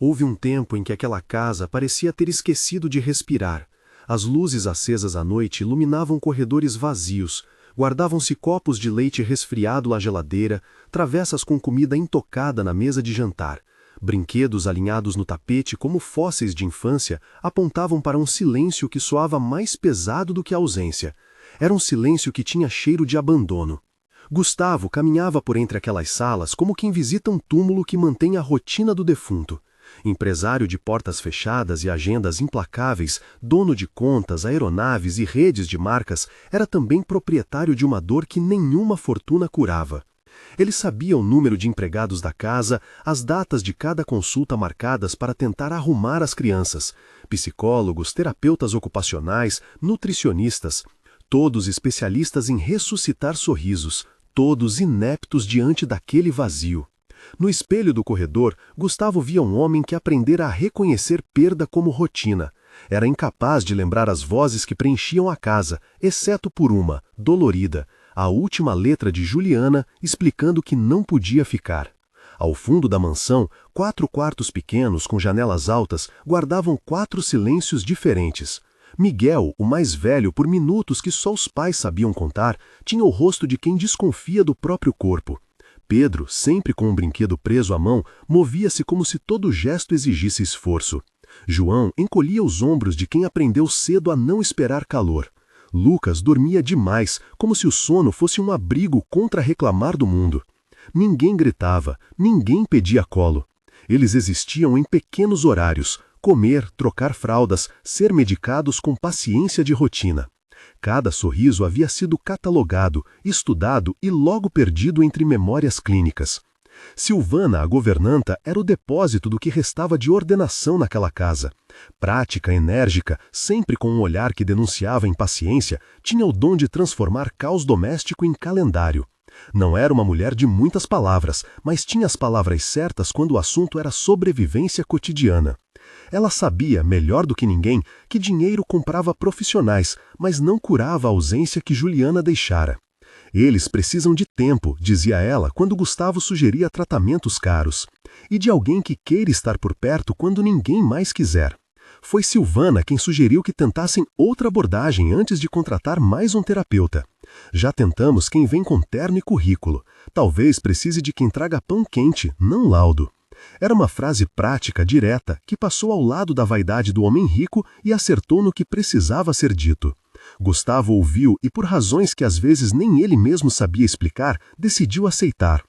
Houve um tempo em que aquela casa parecia ter esquecido de respirar. As luzes acesas à noite iluminavam corredores vazios, guardavam-se copos de leite resfriado na geladeira, travessas com comida intocada na mesa de jantar. Brinquedos alinhados no tapete como fósseis de infância apontavam para um silêncio que soava mais pesado do que a ausência. Era um silêncio que tinha cheiro de abandono. Gustavo caminhava por entre aquelas salas como quem visita um túmulo que mantém a rotina do defunto. Empresário de portas fechadas e agendas implacáveis, dono de contas, aeronaves e redes de marcas, era também proprietário de uma dor que nenhuma fortuna curava. Ele sabia o número de empregados da casa, as datas de cada consulta marcadas para tentar arrumar as crianças, psicólogos, terapeutas ocupacionais, nutricionistas, todos especialistas em ressuscitar sorrisos, todos ineptos diante daquele vazio. No espelho do corredor, Gustavo via um homem que aprendera a reconhecer perda como rotina. Era incapaz de lembrar as vozes que preenchiam a casa, exceto por uma, dolorida, a última letra de Juliana explicando que não podia ficar. Ao fundo da mansão, 4 quartos pequenos com janelas altas guardavam 4 silêncios diferentes. Miguel, o mais velho por minutos que só os pais sabiam contar, tinha o rosto de quem desconfia do próprio corpo. Pedro, sempre com um brinquedo preso à mão, movia-se como se todo gesto exigisse esforço. João encolhia os ombros de quem aprendeu cedo a não esperar calor. Lucas dormia demais, como se o sono fosse um abrigo contra reclamar do mundo. Ninguém gritava, ninguém pedia colo. Eles existiam em pequenos horários, comer, trocar fraldas, ser medicados com paciência de rotina. Cada sorriso havia sido catalogado, estudado e logo perdido entre memórias clínicas. Silvana, a governanta, era o depósito do que restava de ordenação naquela casa. Prática, enérgica, sempre com um olhar que denunciava impaciência, tinha o dom de transformar caos doméstico em calendário. Não era uma mulher de muitas palavras, mas tinha as palavras certas quando o assunto era sobrevivência cotidiana. Ela sabia, melhor do que ninguém, que dinheiro comprava profissionais, mas não curava a ausência que Juliana deixara. Eles precisam de tempo, dizia ela quando Gustavo sugeria tratamentos caros, e de alguém que queira estar por perto quando ninguém mais quiser. Foi Silvana quem sugeriu que tentassem outra abordagem antes de contratar mais um terapeuta. Já tentamos quem vem com terno e currículo. Talvez precise de quem traga pão quente, não laudo. Era uma frase prática, direta, que passou ao lado da vaidade do homem rico e acertou no que precisava ser dito. Gustavo ouviu e, por razões que às vezes nem ele mesmo sabia explicar, decidiu aceitar.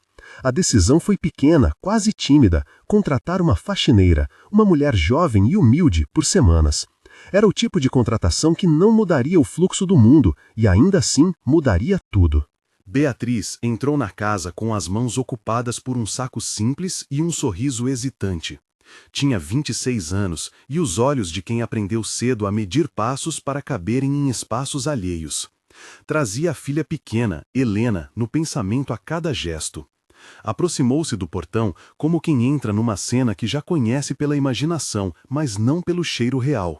A decisão foi pequena, quase tímida, contratar uma faxineira, uma mulher jovem e humilde, por semanas. Era o tipo de contratação que não mudaria o fluxo do mundo e ainda assim mudaria tudo. Beatriz entrou na casa com as mãos ocupadas por um saco simples e um sorriso hesitante. Tinha 26 anos e os olhos de quem aprendeu cedo a medir passos para caberem em espaços alheios. Trazia a filha pequena, Helena, no pensamento a cada gesto. Aproximou-se do portão como quem entra numa cena que já conhece pela imaginação, mas não pelo cheiro real.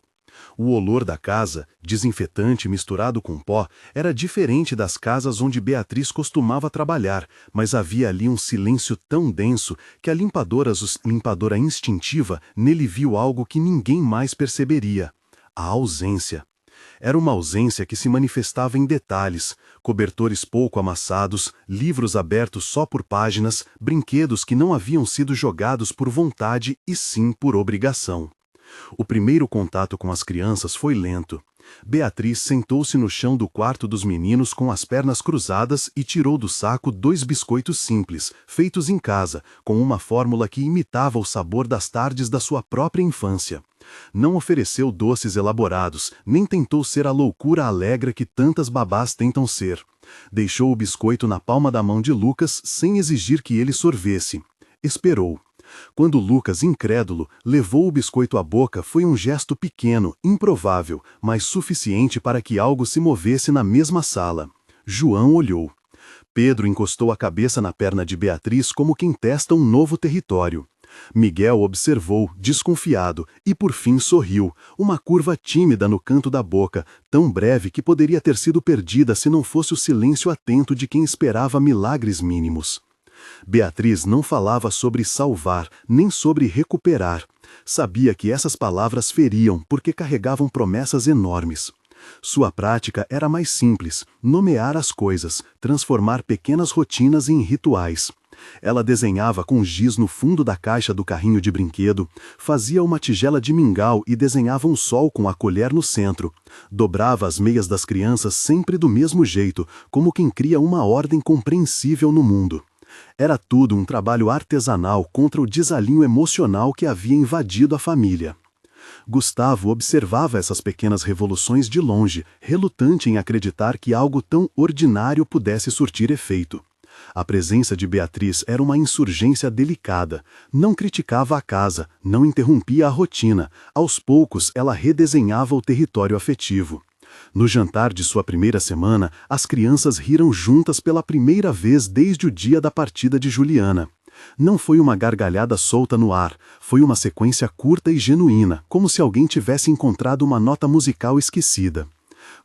O olor da casa, desinfetante misturado com pó, era diferente das casas onde Beatriz costumava trabalhar, mas havia ali um silêncio tão denso que a limpadora instintiva nele viu algo que ninguém mais perceberia: a ausência. Era uma ausência que se manifestava em detalhes: cobertores pouco amassados, livros abertos só por páginas, brinquedos que não haviam sido jogados por vontade e sim por obrigação. O primeiro contato com as crianças foi lento. Beatriz sentou-se no chão do quarto dos meninos com as pernas cruzadas e tirou do saco 2 biscoitos simples, feitos em casa, com uma fórmula que imitava o sabor das tardes da sua própria infância. Não ofereceu doces elaborados, nem tentou ser a loucura alegre que tantas babás tentam ser. Deixou o biscoito na palma da mão de Lucas sem exigir que ele sorvesse. Esperou. Quando Lucas, incrédulo, levou o biscoito à boca, foi um gesto pequeno, improvável, mas suficiente para que algo se movesse na mesma sala. João olhou. Pedro encostou a cabeça na perna de Beatriz como quem testa um novo território. Miguel observou, desconfiado, e por fim sorriu, uma curva tímida no canto da boca, tão breve que poderia ter sido perdida se não fosse o silêncio atento de quem esperava milagres mínimos. Beatriz não falava sobre salvar, nem sobre recuperar. Sabia que essas palavras feriam porque carregavam promessas enormes. Sua prática era mais simples: nomear as coisas, transformar pequenas rotinas em rituais. Ela desenhava com giz no fundo da caixa do carrinho de brinquedo, fazia uma tigela de mingau e desenhava um sol com a colher no centro. Dobrava as meias das crianças sempre do mesmo jeito, como quem cria uma ordem compreensível no mundo. Era tudo um trabalho artesanal contra o desalinho emocional que havia invadido a família. Gustavo observava essas pequenas revoluções de longe, relutante em acreditar que algo tão ordinário pudesse surtir efeito. A presença de Beatriz era uma insurgência delicada. Não criticava a casa, não interrompia a rotina. Aos poucos, ela redesenhava o território afetivo. No jantar de sua primeira semana, as crianças riram juntas pela primeira vez desde o dia da partida de Juliana. Não foi uma gargalhada solta no ar, foi uma sequência curta e genuína, como se alguém tivesse encontrado uma nota musical esquecida.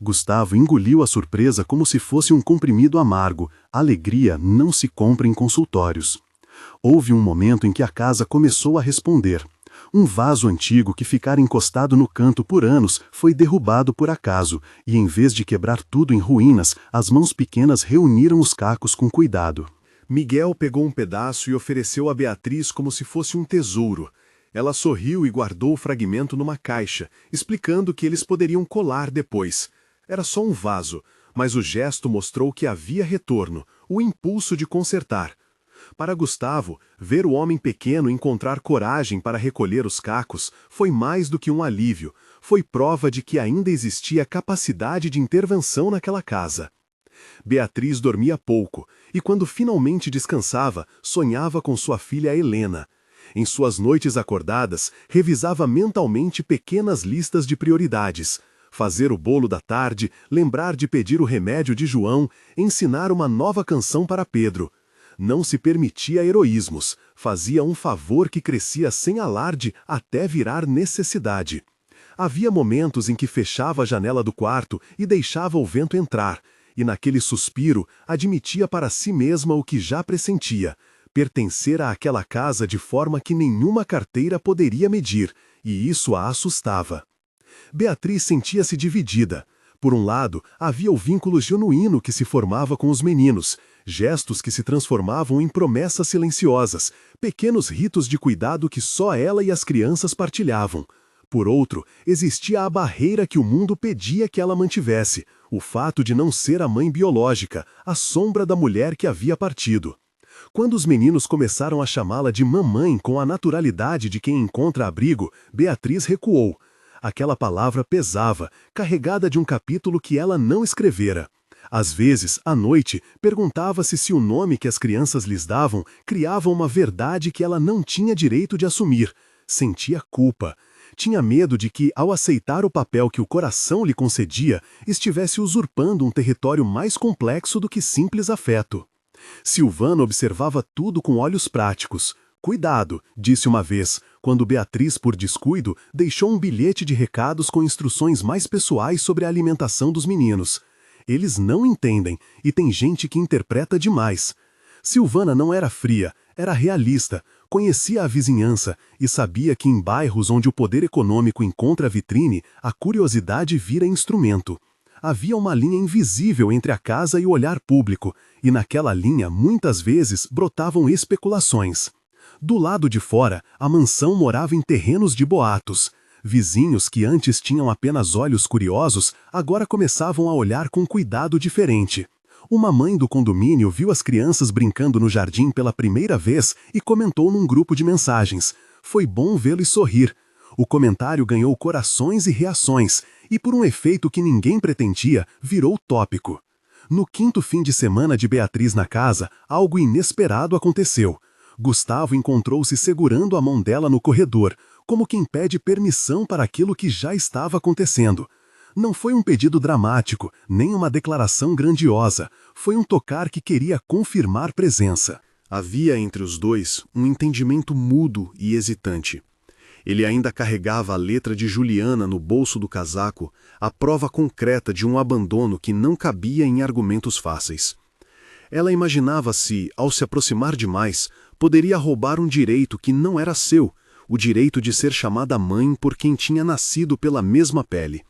Gustavo engoliu a surpresa como se fosse um comprimido amargo. Alegria não se compra em consultórios. Houve um momento em que a casa começou a responder. Um vaso antigo que ficara encostado no canto por anos foi derrubado por acaso, e em vez de quebrar tudo em ruínas, as mãos pequenas reuniram os cacos com cuidado. Miguel pegou um pedaço e ofereceu a Beatriz como se fosse um tesouro. Ela sorriu e guardou o fragmento numa caixa, explicando que eles poderiam colar depois. Era só um vaso, mas o gesto mostrou que havia retorno, o impulso de consertar. Para Gustavo, ver o homem pequeno encontrar coragem para recolher os cacos foi mais do que um alívio, foi prova de que ainda existia capacidade de intervenção naquela casa. Beatriz dormia pouco, e quando finalmente descansava, sonhava com sua filha Helena. Em suas noites acordadas, revisava mentalmente pequenas listas de prioridades: fazer o bolo da tarde, lembrar de pedir o remédio de João, ensinar uma nova canção para Pedro. Não se permitia heroísmos, fazia um favor que crescia sem alarde até virar necessidade. Havia momentos em que fechava a janela do quarto e deixava o vento entrar, e naquele suspiro admitia para si mesma o que já pressentia: pertencer àquela casa de forma que nenhuma carteira poderia medir, e isso a assustava. Beatriz sentia-se dividida. Por um lado, havia o vínculo genuíno que se formava com os meninos, gestos que se transformavam em promessas silenciosas, pequenos ritos de cuidado que só ela e as crianças partilhavam. Por outro, existia a barreira que o mundo pedia que ela mantivesse, o fato de não ser a mãe biológica, a sombra da mulher que havia partido. Quando os meninos começaram a chamá-la de mamãe com a naturalidade de quem encontra abrigo, Beatriz recuou. Aquela palavra pesava, carregada de um capítulo que ela não escrevera. Às vezes, à noite, perguntava-se se o nome que as crianças lhes davam criava uma verdade que ela não tinha direito de assumir. Sentia culpa. Tinha medo de que, ao aceitar o papel que o coração lhe concedia, estivesse usurpando um território mais complexo do que simples afeto. Silvana observava tudo com olhos práticos. "Cuidado", disse uma vez, quando Beatriz, por descuido, deixou um bilhete de recados com instruções mais pessoais sobre a alimentação dos meninos. Eles não entendem, e tem gente que interpreta demais. Silvana não era fria, era realista, conhecia a vizinhança e sabia que em bairros onde o poder econômico encontra vitrine, a curiosidade vira instrumento. Havia uma linha invisível entre a casa e o olhar público, e naquela linha, muitas vezes, brotavam especulações. Do lado de fora, a mansão morava em terrenos de boatos. Vizinhos que antes tinham apenas olhos curiosos, agora começavam a olhar com cuidado diferente. Uma mãe do condomínio viu as crianças brincando no jardim pela primeira vez e comentou num grupo de mensagens: "Foi bom vê-los sorrir." O comentário ganhou corações e reações, e por um efeito que ninguém pretendia, virou tópico. No quinto fim de semana de Beatriz na casa, algo inesperado aconteceu. Gustavo encontrou-se segurando a mão dela no corredor, como quem pede permissão para aquilo que já estava acontecendo. Não foi um pedido dramático, nem uma declaração grandiosa. Foi um tocar que queria confirmar presença. Havia entre os dois um entendimento mudo e hesitante. Ele ainda carregava a letra de Juliana no bolso do casaco, a prova concreta de um abandono que não cabia em argumentos fáceis. Ela imaginava-se, ao se aproximar demais, poderia roubar um direito que não era seu, o direito de ser chamada mãe por quem tinha nascido pela mesma pele.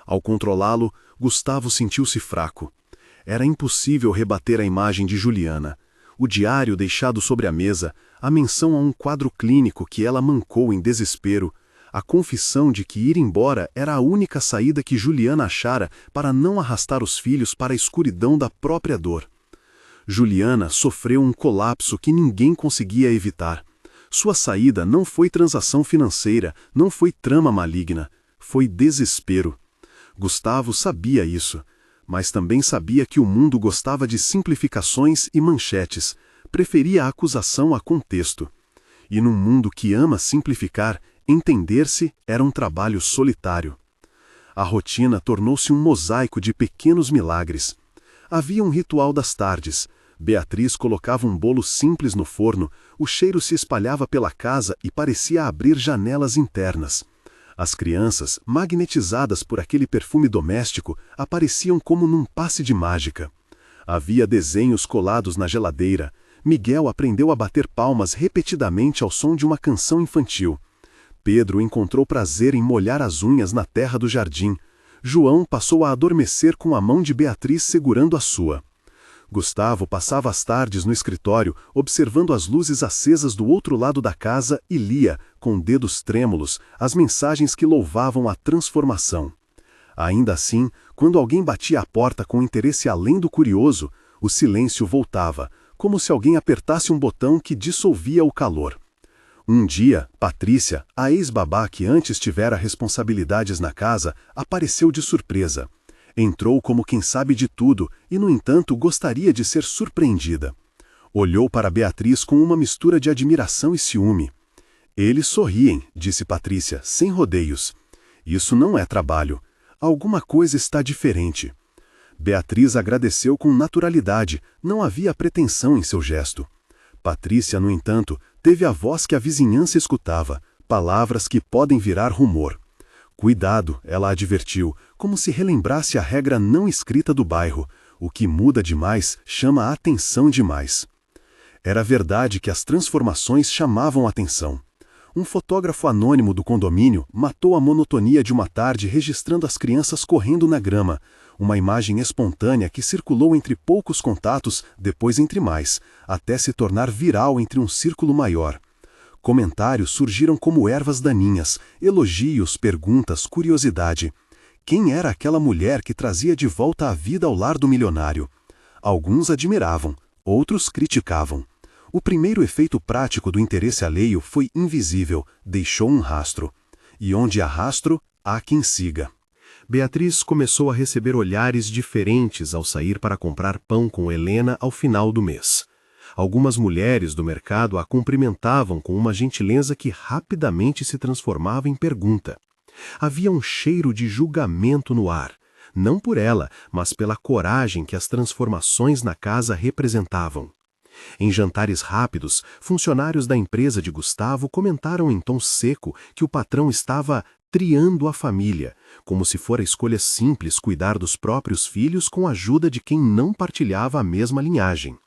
Ao controlá-lo, Gustavo sentiu-se fraco. Era impossível rebater a imagem de Juliana. O diário deixado sobre a mesa, a menção a um quadro clínico que ela mancou em desespero, a confissão de que ir embora era a única saída que Juliana achara para não arrastar os filhos para a escuridão da própria dor. Juliana sofreu um colapso que ninguém conseguia evitar. Sua saída não foi transação financeira, não foi trama maligna, foi desespero. Gustavo sabia isso, mas também sabia que o mundo gostava de simplificações e manchetes, preferia a acusação a contexto. E num mundo que ama simplificar, entender-se era um trabalho solitário. A rotina tornou-se um mosaico de pequenos milagres. Havia um ritual das tardes. Beatriz colocava um bolo simples no forno, o cheiro se espalhava pela casa e parecia abrir janelas internas. As crianças, magnetizadas por aquele perfume doméstico, apareciam como num passe de mágica. Havia desenhos colados na geladeira. Miguel aprendeu a bater palmas repetidamente ao som de uma canção infantil. Pedro encontrou prazer em molhar as unhas na terra do jardim. João passou a adormecer com a mão de Beatriz segurando a sua. Gustavo passava as tardes no escritório, observando as luzes acesas do outro lado da casa e lia, com dedos trêmulos, as mensagens que louvavam a transformação. Ainda assim, quando alguém batia à porta com interesse além do curioso, o silêncio voltava, como se alguém apertasse um botão que dissolvia o calor. Um dia, Patrícia, a ex-babá que antes tivera responsabilidades na casa, apareceu de surpresa. Entrou como quem sabe de tudo e, no entanto, gostaria de ser surpreendida. Olhou para Beatriz com uma mistura de admiração e ciúme. Eles sorriem, disse Patrícia, sem rodeios. Isso não é trabalho. Alguma coisa está diferente. Beatriz agradeceu com naturalidade, não havia pretensão em seu gesto. Patrícia, no entanto, teve a voz que a vizinhança escutava, palavras que podem virar rumor. Cuidado, ela advertiu, como se relembrasse a regra não escrita do bairro: o que muda demais chama a atenção demais. Era verdade que as transformações chamavam a atenção. Um fotógrafo anônimo do condomínio matou a monotonia de uma tarde registrando as crianças correndo na grama, uma imagem espontânea que circulou entre poucos contatos, depois entre mais, até se tornar viral entre um círculo maior. Comentários surgiram como ervas daninhas, elogios, perguntas, curiosidade. Quem era aquela mulher que trazia de volta a vida ao lar do milionário? Alguns admiravam, outros criticavam. O primeiro efeito prático do interesse alheio foi invisível, deixou um rastro. E onde há rastro, há quem siga. Beatriz começou a receber olhares diferentes ao sair para comprar pão com Helena ao final do mês. Algumas mulheres do mercado a cumprimentavam com uma gentileza que rapidamente se transformava em pergunta. Havia um cheiro de julgamento no ar, não por ela, mas pela coragem que as transformações na casa representavam. Em jantares rápidos, funcionários da empresa de Gustavo comentaram em tom seco que o patrão estava triando a família, como se fora escolha simples cuidar dos próprios filhos com a ajuda de quem não partilhava a mesma linhagem.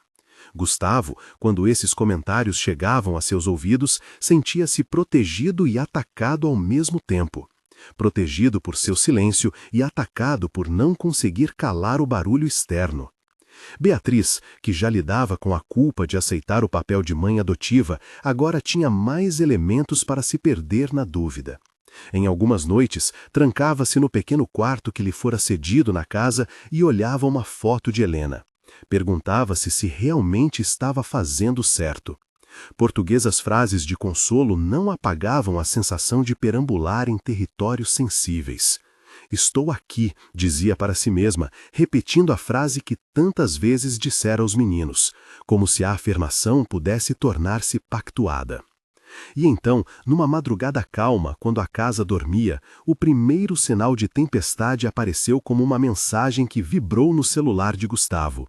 Gustavo, quando esses comentários chegavam a seus ouvidos, sentia-se protegido e atacado ao mesmo tempo. Protegido por seu silêncio e atacado por não conseguir calar o barulho externo. Beatriz, que já lidava com a culpa de aceitar o papel de mãe adotiva, agora tinha mais elementos para se perder na dúvida. Em algumas noites, trancava-se no pequeno quarto que lhe fora cedido na casa e olhava uma foto de Helena. Perguntava-se se realmente estava fazendo certo. Portuguesas frases de consolo não apagavam a sensação de perambular em territórios sensíveis. Estou aqui, dizia para si mesma, repetindo a frase que tantas vezes dissera aos meninos, como se a afirmação pudesse tornar-se pactuada. E então, numa madrugada calma, quando a casa dormia, o primeiro sinal de tempestade apareceu como uma mensagem que vibrou no celular de Gustavo.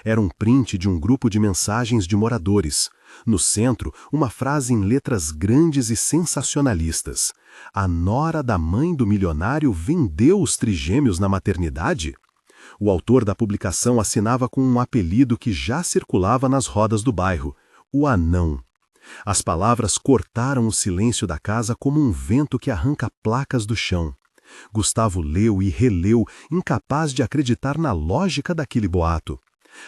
Era um print de um grupo de mensagens de moradores. No centro, uma frase em letras grandes e sensacionalistas. A nora da mãe do milionário vendeu os trigêmeos na maternidade? O autor da publicação assinava com um apelido que já circulava nas rodas do bairro: o Anão. As palavras cortaram o silêncio da casa como um vento que arranca placas do chão. Gustavo leu e releu, incapaz de acreditar na lógica daquele boato.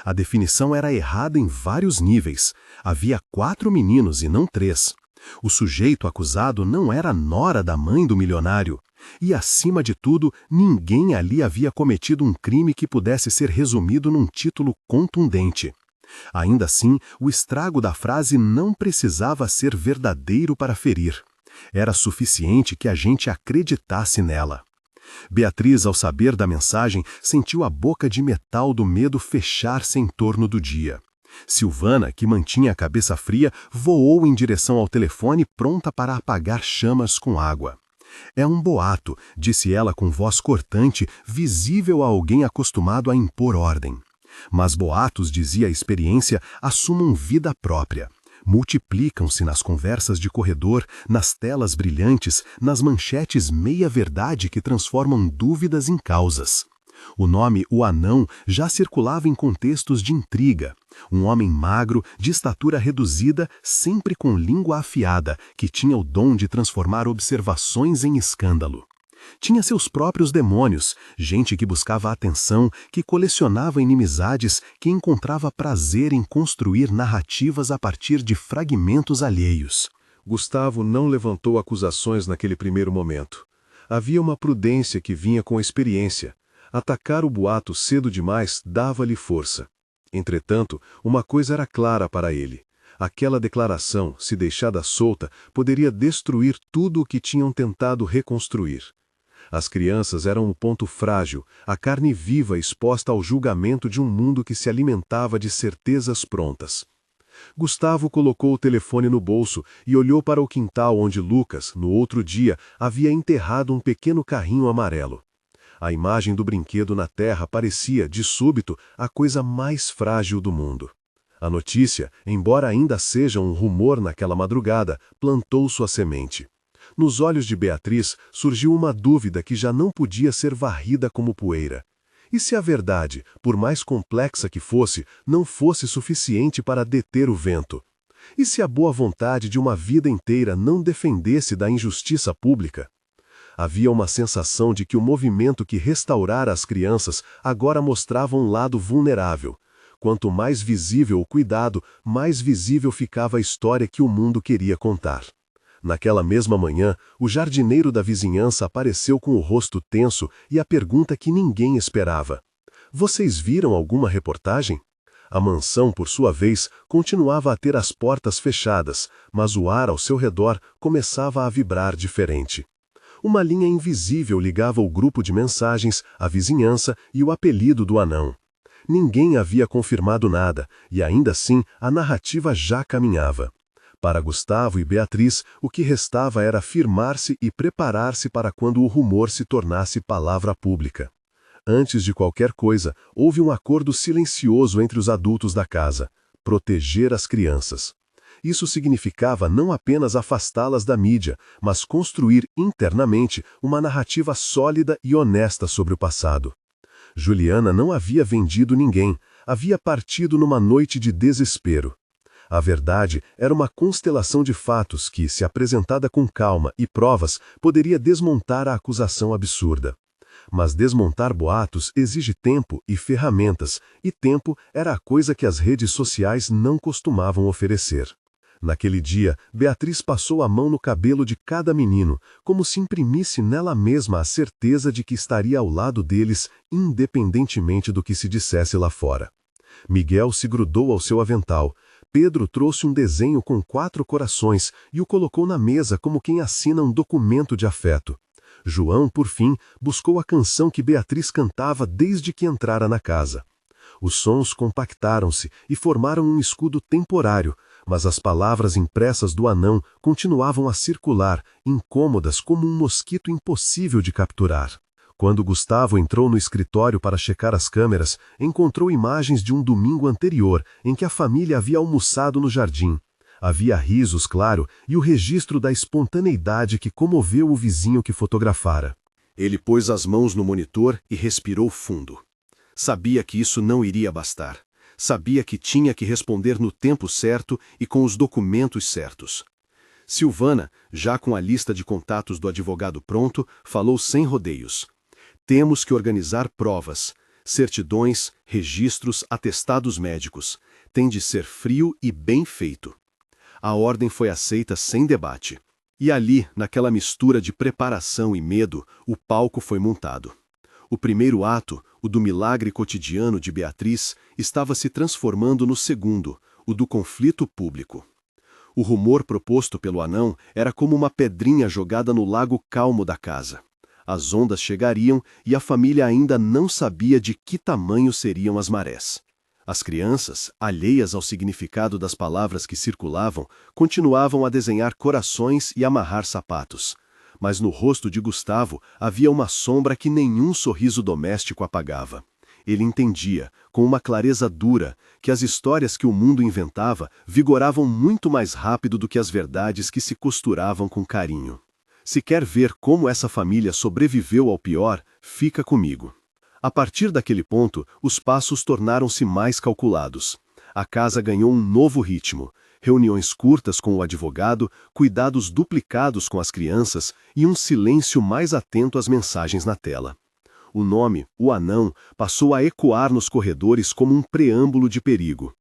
A definição era errada em vários níveis. Havia 4 meninos e não 3. O sujeito acusado não era a nora da mãe do milionário. E, acima de tudo, ninguém ali havia cometido um crime que pudesse ser resumido num título contundente. Ainda assim, o estrago da frase não precisava ser verdadeiro para ferir. Era suficiente que a gente acreditasse nela. Beatriz, ao saber da mensagem, sentiu a boca de metal do medo fechar-se em torno do dia. Silvana, que mantinha a cabeça fria, voou em direção ao telefone pronta para apagar chamas com água. É um boato, disse ela com voz cortante, visível a alguém acostumado a impor ordem. Mas boatos, dizia a experiência, assumam vida própria. Multiplicam-se nas conversas de corredor, nas telas brilhantes, nas manchetes meia-verdade que transformam dúvidas em causas. O nome O Anão já circulava em contextos de intriga. Um homem magro, de estatura reduzida, sempre com língua afiada, que tinha o dom de transformar observações em escândalo. Tinha seus próprios demônios, gente que buscava atenção, que colecionava inimizades, que encontrava prazer em construir narrativas a partir de fragmentos alheios. Gustavo não levantou acusações naquele primeiro momento. Havia uma prudência que vinha com a experiência. Atacar o boato cedo demais dava-lhe força. Entretanto, uma coisa era clara para ele. Aquela declaração, se deixada solta, poderia destruir tudo o que tinham tentado reconstruir. As crianças eram o ponto frágil, a carne viva exposta ao julgamento de um mundo que se alimentava de certezas prontas. Gustavo colocou o telefone no bolso e olhou para o quintal onde Lucas, no outro dia, havia enterrado um pequeno carrinho amarelo. A imagem do brinquedo na terra parecia, de súbito, a coisa mais frágil do mundo. A notícia, embora ainda seja um rumor naquela madrugada, plantou sua semente. Nos olhos de Beatriz surgiu uma dúvida que já não podia ser varrida como poeira. E se a verdade, por mais complexa que fosse, não fosse suficiente para deter o vento? E se a boa vontade de uma vida inteira não defendesse da injustiça pública? Havia uma sensação de que o movimento que restaurara as crianças agora mostrava um lado vulnerável. Quanto mais visível o cuidado, mais visível ficava a história que o mundo queria contar. Naquela mesma manhã, o jardineiro da vizinhança apareceu com o rosto tenso e a pergunta que ninguém esperava. Vocês viram alguma reportagem? A mansão, por sua vez, continuava a ter as portas fechadas, mas o ar ao seu redor começava a vibrar diferente. Uma linha invisível ligava o grupo de mensagens, a vizinhança e o apelido do Anão. Ninguém havia confirmado nada, e ainda assim a narrativa já caminhava. Para Gustavo e Beatriz, o que restava era firmar-se e preparar-se para quando o rumor se tornasse palavra pública. Antes de qualquer coisa, houve um acordo silencioso entre os adultos da casa: proteger as crianças. Isso significava não apenas afastá-las da mídia, mas construir internamente uma narrativa sólida e honesta sobre o passado. Juliana não havia vendido ninguém, havia partido numa noite de desespero. A verdade era uma constelação de fatos que, se apresentada com calma e provas, poderia desmontar a acusação absurda. Mas desmontar boatos exige tempo e ferramentas, e tempo era a coisa que as redes sociais não costumavam oferecer. Naquele dia, Beatriz passou a mão no cabelo de cada menino, como se imprimisse nela mesma a certeza de que estaria ao lado deles, independentemente do que se dissesse lá fora. Miguel se grudou ao seu avental. Pedro trouxe um desenho com 4 corações e o colocou na mesa como quem assina um documento de afeto. João, por fim, buscou a canção que Beatriz cantava desde que entrara na casa. Os sons compactaram-se e formaram um escudo temporário, mas as palavras impressas do Anão continuavam a circular, incômodas como um mosquito impossível de capturar. Quando Gustavo entrou no escritório para checar as câmeras, encontrou imagens de um domingo anterior, em que a família havia almoçado no jardim. Havia risos, claro, e o registro da espontaneidade que comoveu o vizinho que fotografara. Ele pôs as mãos no monitor e respirou fundo. Sabia que isso não iria bastar. Sabia que tinha que responder no tempo certo e com os documentos certos. Silvana, já com a lista de contatos do advogado pronto, falou sem rodeios. Temos que organizar provas, certidões, registros, atestados médicos. Tem de ser frio e bem feito. A ordem foi aceita sem debate. E ali, naquela mistura de preparação e medo, o palco foi montado. O primeiro ato, o do milagre cotidiano de Beatriz, estava se transformando no segundo, o do conflito público. O rumor proposto pelo anão era como uma pedrinha jogada no lago calmo da casa. As ondas chegariam e a família ainda não sabia de que tamanho seriam as marés. As crianças, alheias ao significado das palavras que circulavam, continuavam a desenhar corações e amarrar sapatos. Mas no rosto de Gustavo havia uma sombra que nenhum sorriso doméstico apagava. Ele entendia, com uma clareza dura, que as histórias que o mundo inventava vigoravam muito mais rápido do que as verdades que se costuravam com carinho. Se quer ver como essa família sobreviveu ao pior, fica comigo. A partir daquele ponto, os passos tornaram-se mais calculados. A casa ganhou um novo ritmo. Reuniões curtas com o advogado, cuidados duplicados com as crianças e um silêncio mais atento às mensagens na tela. O nome, o anão, passou a ecoar nos corredores como um preâmbulo de perigo.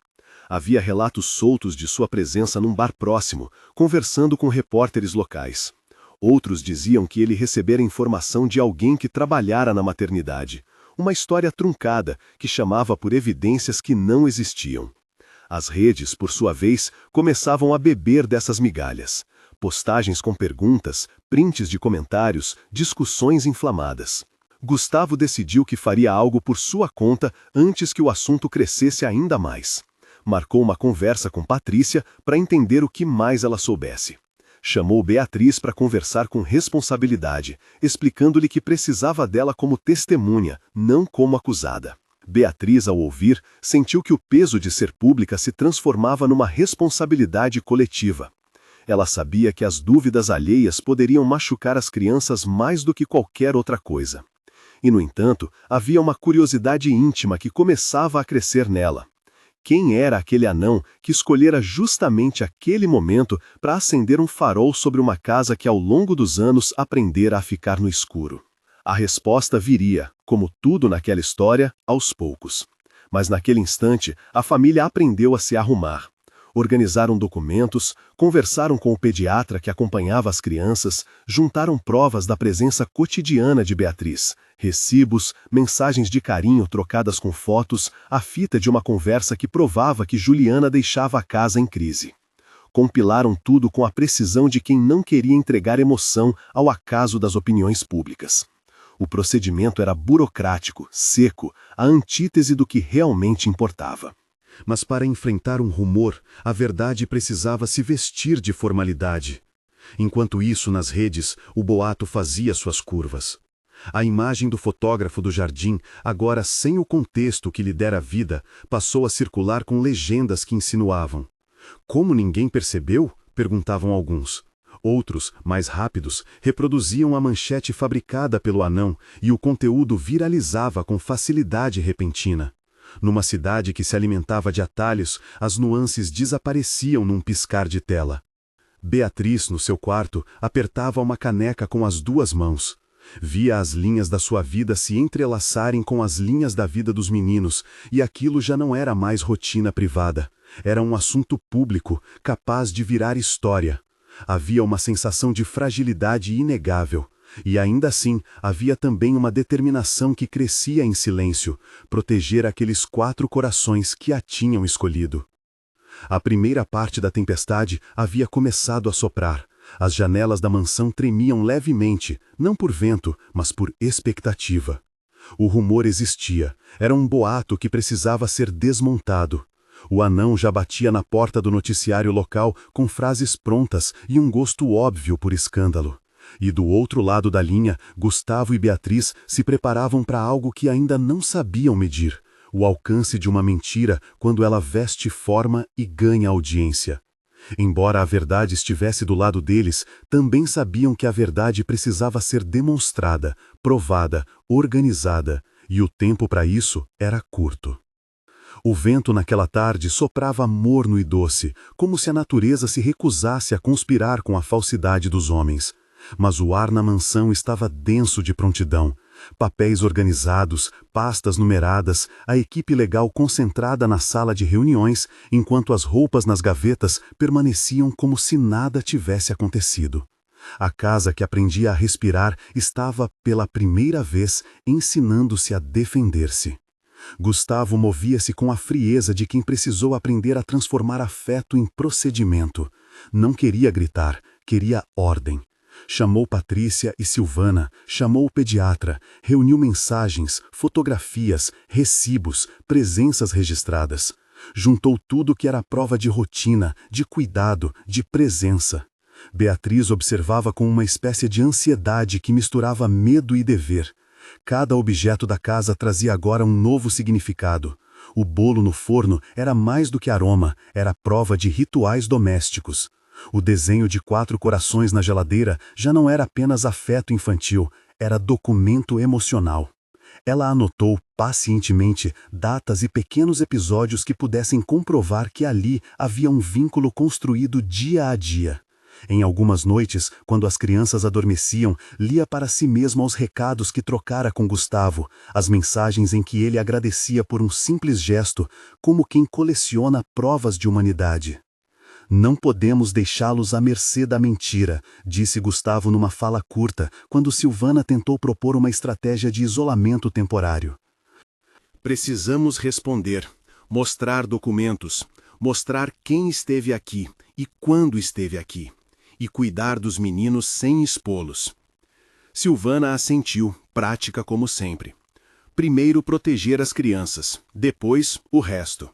Havia relatos soltos de sua presença num bar próximo, conversando com repórteres locais. Outros diziam que ele recebera informação de alguém que trabalhara na maternidade. Uma história truncada que chamava por evidências que não existiam. As redes, por sua vez, começavam a beber dessas migalhas. Postagens com perguntas, prints de comentários, discussões inflamadas. Gustavo decidiu que faria algo por sua conta antes que o assunto crescesse ainda mais. Marcou uma conversa com Patrícia para entender o que mais ela soubesse. Chamou Beatriz para conversar com responsabilidade, explicando-lhe que precisava dela como testemunha, não como acusada. Beatriz, ao ouvir, sentiu que o peso de ser pública se transformava numa responsabilidade coletiva. Ela sabia que as dúvidas alheias poderiam machucar as crianças mais do que qualquer outra coisa. E, no entanto, havia uma curiosidade íntima que começava a crescer nela. Quem era aquele anão que escolhera justamente aquele momento para acender um farol sobre uma casa que ao longo dos anos aprendera a ficar no escuro? A resposta viria, como tudo naquela história, aos poucos. Mas naquele instante, a família aprendeu a se arrumar. Organizaram documentos, conversaram com o pediatra que acompanhava as crianças, juntaram provas da presença cotidiana de Beatriz, recibos, mensagens de carinho trocadas com fotos, a fita de uma conversa que provava que Juliana deixava a casa em crise. Compilaram tudo com a precisão de quem não queria entregar emoção ao acaso das opiniões públicas. O procedimento era burocrático, seco, a antítese do que realmente importava. Mas para enfrentar um rumor, a verdade precisava se vestir de formalidade. Enquanto isso, nas redes, o boato fazia suas curvas. A imagem do fotógrafo do jardim, agora sem o contexto que lhe dera vida, passou a circular com legendas que insinuavam. Como ninguém percebeu? Perguntavam alguns. Outros, mais rápidos, reproduziam a manchete fabricada pelo anão e o conteúdo viralizava com facilidade repentina. Numa cidade que se alimentava de atalhos, as nuances desapareciam num piscar de tela. Beatriz, no seu quarto, apertava uma caneca com as duas mãos. Via as linhas da sua vida se entrelaçarem com as linhas da vida dos meninos, e aquilo já não era mais rotina privada. Era um assunto público, capaz de virar história. Havia uma sensação de fragilidade inegável. E ainda assim, havia também uma determinação que crescia em silêncio, proteger aqueles 4 corações que a tinham escolhido. A primeira parte da tempestade havia começado a soprar. As janelas da mansão tremiam levemente, não por vento, mas por expectativa. O rumor existia, era um boato que precisava ser desmontado. O anão já batia na porta do noticiário local com frases prontas e um gosto óbvio por escândalo. E do outro lado da linha, Gustavo e Beatriz se preparavam para algo que ainda não sabiam medir, o alcance de uma mentira quando ela veste forma e ganha audiência. Embora a verdade estivesse do lado deles, também sabiam que a verdade precisava ser demonstrada, provada, organizada, E o tempo para isso era curto. O vento naquela tarde soprava morno e doce, como se a natureza se recusasse a conspirar com a falsidade dos homens. Mas o ar na mansão estava denso de prontidão. Papéis organizados, pastas numeradas, a equipe legal concentrada na sala de reuniões, enquanto as roupas nas gavetas permaneciam como se nada tivesse acontecido. A casa que aprendia a respirar estava, pela primeira vez, ensinando-se a defender-se. Gustavo movia-se com a frieza de quem precisou aprender a transformar afeto em procedimento. Não queria gritar, queria ordem. Chamou Patrícia e Silvana, chamou o pediatra, reuniu mensagens, fotografias, recibos, presenças registradas. Juntou tudo que era prova de rotina, de cuidado, de presença. Beatriz observava com uma espécie de ansiedade que misturava medo e dever. Cada objeto da casa trazia agora um novo significado. O bolo no forno era mais do que aroma, era prova de rituais domésticos. O desenho de 4 corações na geladeira já não era apenas afeto infantil, era documento emocional. Ela anotou pacientemente datas e pequenos episódios que pudessem comprovar que ali havia um vínculo construído dia a dia. Em algumas noites, quando as crianças adormeciam, lia para si mesma os recados que trocara com Gustavo, as mensagens em que ele agradecia por um simples gesto, como quem coleciona provas de humanidade. Não podemos deixá-los à mercê da mentira, disse Gustavo numa fala curta, quando Silvana tentou propor uma estratégia de isolamento temporário. Precisamos responder, mostrar documentos, mostrar quem esteve aqui e quando esteve aqui, e cuidar dos meninos sem expô-los. Silvana assentiu, prática como sempre. Primeiro proteger as crianças, depois o resto.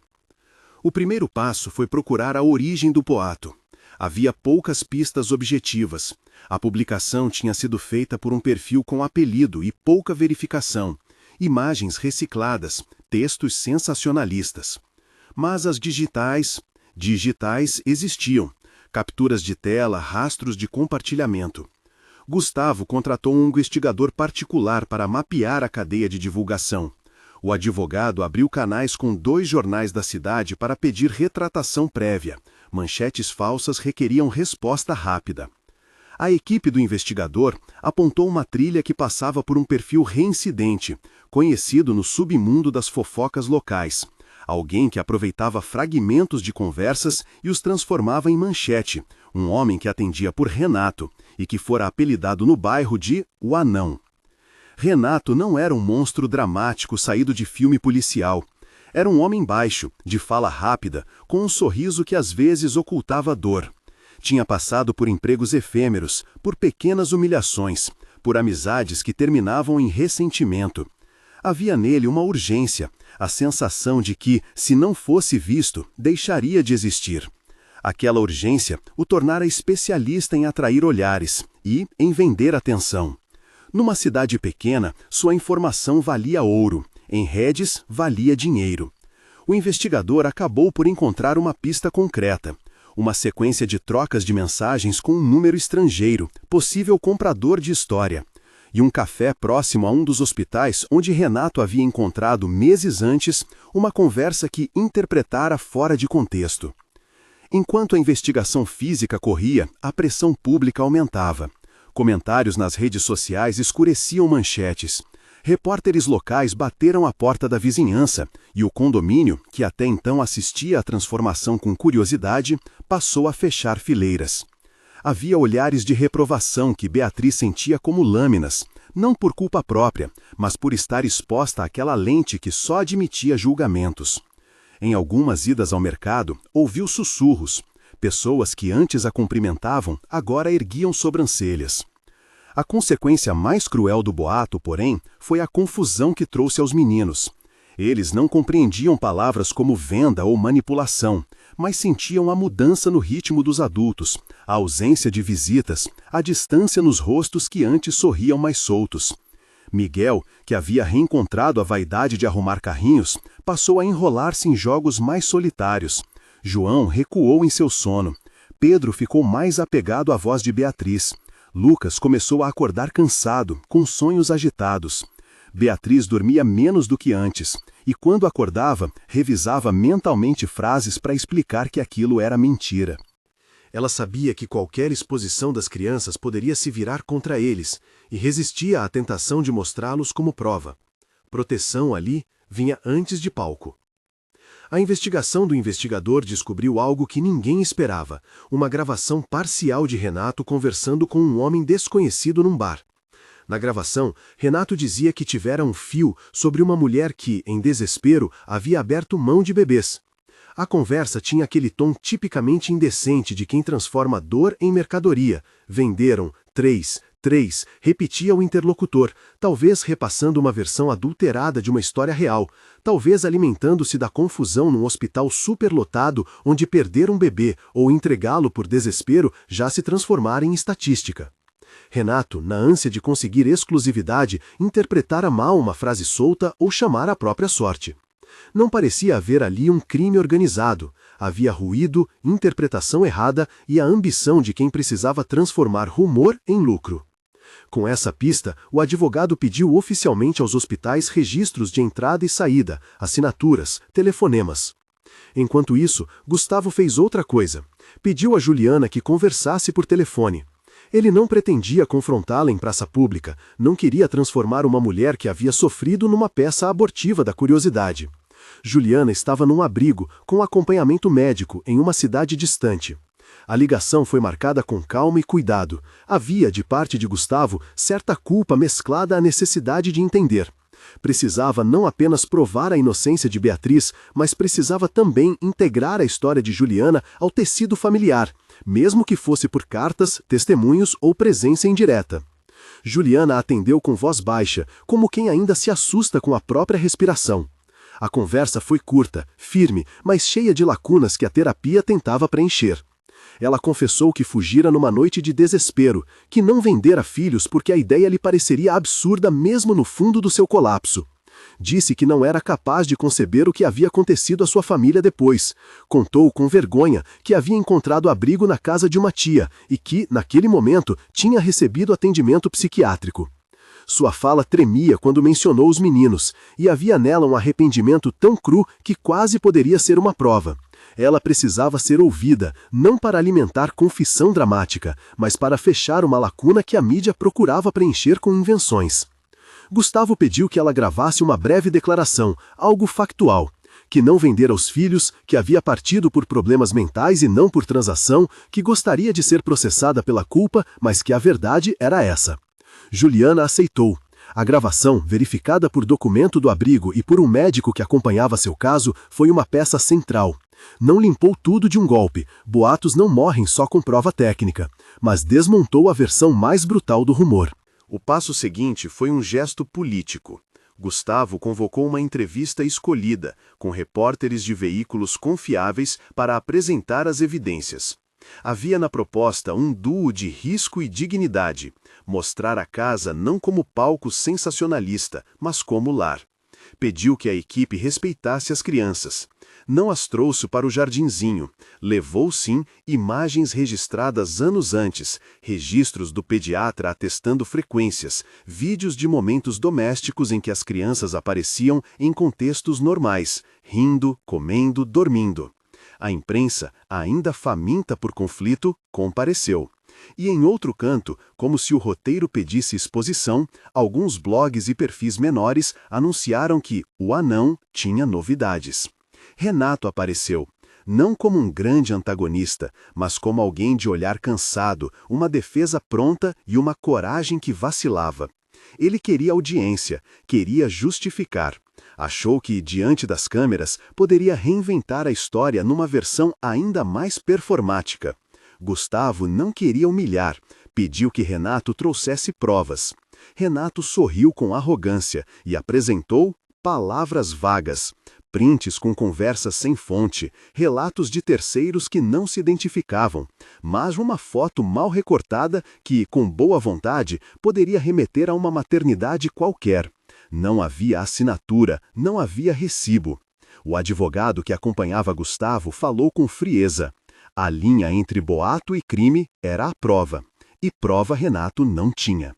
O primeiro passo foi procurar a origem do boato. Havia poucas pistas objetivas. A publicação tinha sido feita por um perfil com apelido e pouca verificação. Imagens recicladas, textos sensacionalistas. Mas as digitais existiam. Capturas de tela, rastros de compartilhamento. Gustavo contratou um investigador particular para mapear a cadeia de divulgação. O advogado abriu canais com 2 jornais da cidade para pedir retratação prévia. Manchetes falsas requeriam resposta rápida. A equipe do investigador apontou uma trilha que passava por um perfil reincidente, conhecido no submundo das fofocas locais. Alguém que aproveitava fragmentos de conversas e os transformava em manchete, um homem que atendia por Renato e que fora apelidado no bairro de O Anão. Renato não era um monstro dramático saído de filme policial. Era um homem baixo, de fala rápida, com um sorriso que às vezes ocultava dor. Tinha passado por empregos efêmeros, por pequenas humilhações, por amizades que terminavam em ressentimento. Havia nele uma urgência, a sensação de que, se não fosse visto, deixaria de existir. Aquela urgência o tornara especialista em atrair olhares e em vender atenção. Numa cidade pequena, sua informação valia ouro, em redes valia dinheiro. O investigador acabou por encontrar uma pista concreta, uma sequência de trocas de mensagens com um número estrangeiro, possível comprador de história, e um café próximo a um dos hospitais onde Renato havia encontrado meses antes uma conversa que interpretara fora de contexto. Enquanto a investigação física corria, a pressão pública aumentava. Comentários nas redes sociais escureciam manchetes. Repórteres locais bateram à porta da vizinhança e o condomínio, que até então assistia à transformação com curiosidade, passou a fechar fileiras. Havia olhares de reprovação que Beatriz sentia como lâminas, não por culpa própria, mas por estar exposta àquela lente que só admitia julgamentos. Em algumas idas ao mercado, ouviu sussurros. Pessoas que antes a cumprimentavam, agora erguiam sobrancelhas. A consequência mais cruel do boato, porém, foi a confusão que trouxe aos meninos. Eles não compreendiam palavras como venda ou manipulação, mas sentiam a mudança no ritmo dos adultos, a ausência de visitas, a distância nos rostos que antes sorriam mais soltos. Miguel, que havia reencontrado a vaidade de arrumar carrinhos, passou a enrolar-se em jogos mais solitários. João recuou em seu sono. Pedro ficou mais apegado à voz de Beatriz. Lucas começou a acordar cansado, com sonhos agitados. Beatriz dormia menos do que antes, e quando acordava, revisava mentalmente frases para explicar que aquilo era mentira. Ela sabia que qualquer exposição das crianças poderia se virar contra eles, e resistia à tentação de mostrá-los como prova. Proteção ali vinha antes de palco. A investigação do investigador descobriu algo que ninguém esperava, uma gravação parcial de Renato conversando com um homem desconhecido num bar. Na gravação, Renato dizia que tivera um fio sobre uma mulher que, em desespero, havia aberto mão de bebês. A conversa tinha aquele tom tipicamente indecente de quem transforma dor em mercadoria. Venderam 3, repetia o interlocutor, talvez repassando uma versão adulterada de uma história real, talvez alimentando-se da confusão num hospital superlotado onde perder um bebê ou entregá-lo por desespero já se transformara em estatística. Renato, na ânsia de conseguir exclusividade, interpretara mal uma frase solta ou chamara a própria sorte. Não parecia haver ali um crime organizado. Havia ruído, interpretação errada e a ambição de quem precisava transformar rumor em lucro. Com essa pista, o advogado pediu oficialmente aos hospitais registros de entrada e saída, assinaturas, telefonemas. Enquanto isso, Gustavo fez outra coisa. Pediu a Juliana que conversasse por telefone. Ele não pretendia confrontá-la em praça pública, não queria transformar uma mulher que havia sofrido numa peça abortiva da curiosidade. Juliana estava num abrigo, com acompanhamento médico, em uma cidade distante. A ligação foi marcada com calma e cuidado. Havia, de parte de Gustavo, certa culpa mesclada à necessidade de entender. Precisava não apenas provar a inocência de Beatriz, mas precisava também integrar a história de Juliana ao tecido familiar, mesmo que fosse por cartas, testemunhos ou presença indireta. Juliana atendeu com voz baixa, como quem ainda se assusta com a própria respiração. A conversa foi curta, firme, mas cheia de lacunas que a terapia tentava preencher. Ela confessou que fugira numa noite de desespero, que não vendera filhos porque a ideia lhe pareceria absurda mesmo no fundo do seu colapso. Disse que não era capaz de conceber o que havia acontecido à sua família depois. Contou com vergonha que havia encontrado abrigo na casa de uma tia e que, naquele momento, tinha recebido atendimento psiquiátrico. Sua fala tremia quando mencionou os meninos, e havia nela um arrependimento tão cru que quase poderia ser uma prova. Ela precisava ser ouvida, não para alimentar confissão dramática, mas para fechar uma lacuna que a mídia procurava preencher com invenções. Gustavo pediu que ela gravasse uma breve declaração, algo factual, que não vendera os filhos, que havia partido por problemas mentais e não por transação, que gostaria de ser processada pela culpa, mas que a verdade era essa. Juliana aceitou. A gravação, verificada por documento do abrigo e por um médico que acompanhava seu caso, foi uma peça central. Não limpou tudo de um golpe, boatos não morrem só com prova técnica, mas desmontou a versão mais brutal do rumor. O passo seguinte foi um gesto político. Gustavo convocou uma entrevista escolhida, com repórteres de veículos confiáveis para apresentar as evidências. Havia na proposta um duo de risco e dignidade, mostrar a casa não como palco sensacionalista, mas como lar. Pediu que a equipe respeitasse as crianças. Não as trouxe para o jardinzinho. Levou, sim, imagens registradas anos antes, registros do pediatra atestando frequências, vídeos de momentos domésticos em que as crianças apareciam em contextos normais, rindo, comendo, dormindo. A imprensa, ainda faminta por conflito, compareceu. E em outro canto, como se o roteiro pedisse exposição, alguns blogs e perfis menores anunciaram que o anão tinha novidades. Renato apareceu, não como um grande antagonista, mas como alguém de olhar cansado, uma defesa pronta e uma coragem que vacilava. Ele queria audiência, queria justificar. Achou que, diante das câmeras, poderia reinventar a história numa versão ainda mais performática. Gustavo não queria humilhar, pediu que Renato trouxesse provas. Renato sorriu com arrogância e apresentou palavras vagas, prints com conversas sem fonte, relatos de terceiros que não se identificavam, mas uma foto mal recortada que, com boa vontade, poderia remeter a uma maternidade qualquer. Não havia assinatura, não havia recibo. O advogado que acompanhava Gustavo falou com frieza. A linha entre boato e crime era a prova. E prova Renato não tinha.